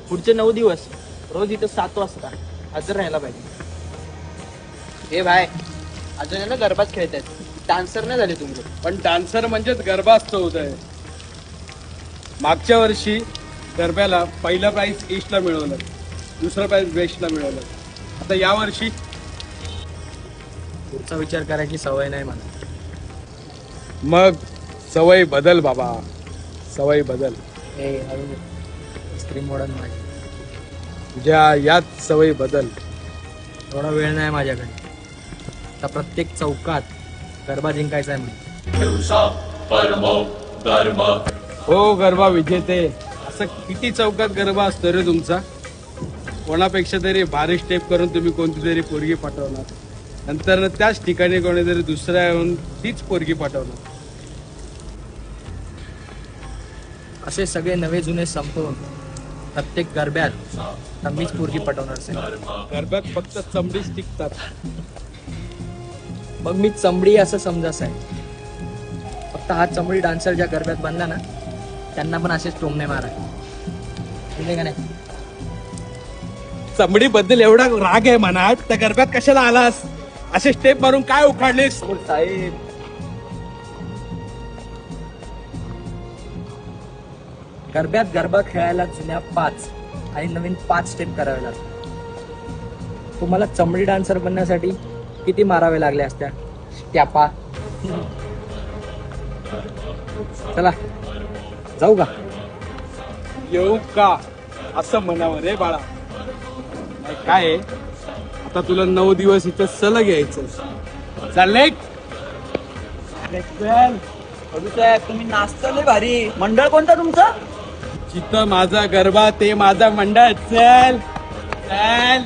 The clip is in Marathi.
पुढचे 9 दिवस रोज इथं 7 वाजता हजर राहायला पाहिजे. हे भाई अजून आहे ना गरबाच खेळतात, डान्सर नाही झाले तुम्ही. पण डान्सर म्हणजेच गरबाच तो उदय. मागच्या वर्षी गरब्याला पहिलं प्राइज ईस्टला मिळवलं, दुसरं प्राइज वेस्टला मिळवलं. आता या वर्षी पुढचा विचार करायची सवय नाही मला. मग सवय बदल बाबा, सवय बदल. हे हळू स्क्रीन मॉडर्न माझी. तुझ्या याच सवयी बदल. थोडा वेळ नाही माझ्याकडे. आता प्रत्येक चौकात गरबा जिंकायचा आहे मला. हो गरबा विजेते. असं किती चौकात गरबा असतो रे तुमचा. कोणापेक्षा तरी भारी स्टेप करून तुम्ही कोणती तरी पोरगी पाठवणार, नंतर त्याच ठिकाणी कोणीतरी दुसऱ्या येऊन तीच पोरगी पाठवणार. असे सगळे नवे जुने संपवून प्रत्येक गरब्यात मीच पोरगी पटवणार असेल. गरब्यात फक्त चमडीच टिकतात. मग मी चमडी असं समजायचं आहे. फक्त हा चमडी डान्सर ज्या गरब्यात बनला ना त्यांना पण असेच टोमणे मारा, का नाही. चमडी बद्दल एवढा राग आहे मनात, त्या गरब्यात कशाला आलास? असे स्टेप मारून काय उखाडलेस? साहेब गरब्यात गरबा खेळायला जुन्या 5 आणि नवीन 5 स्टेप करावे लागतात. तुम्हाला चमडी डान्सर बनण्यासाठी किती मारावे लागले असत्या स्टॅपा. चला जाऊ का? येऊ का असं म्हणावं रे बाळा. काय आहे, आता तुला 9 दिवस इथं सलग यायचं. चाललंय साहेब तुम्ही नाचता भारी. मंडळ कोणतं तुमचं? जिथं माझा गरबा ते माझा मंडळ. चल चल.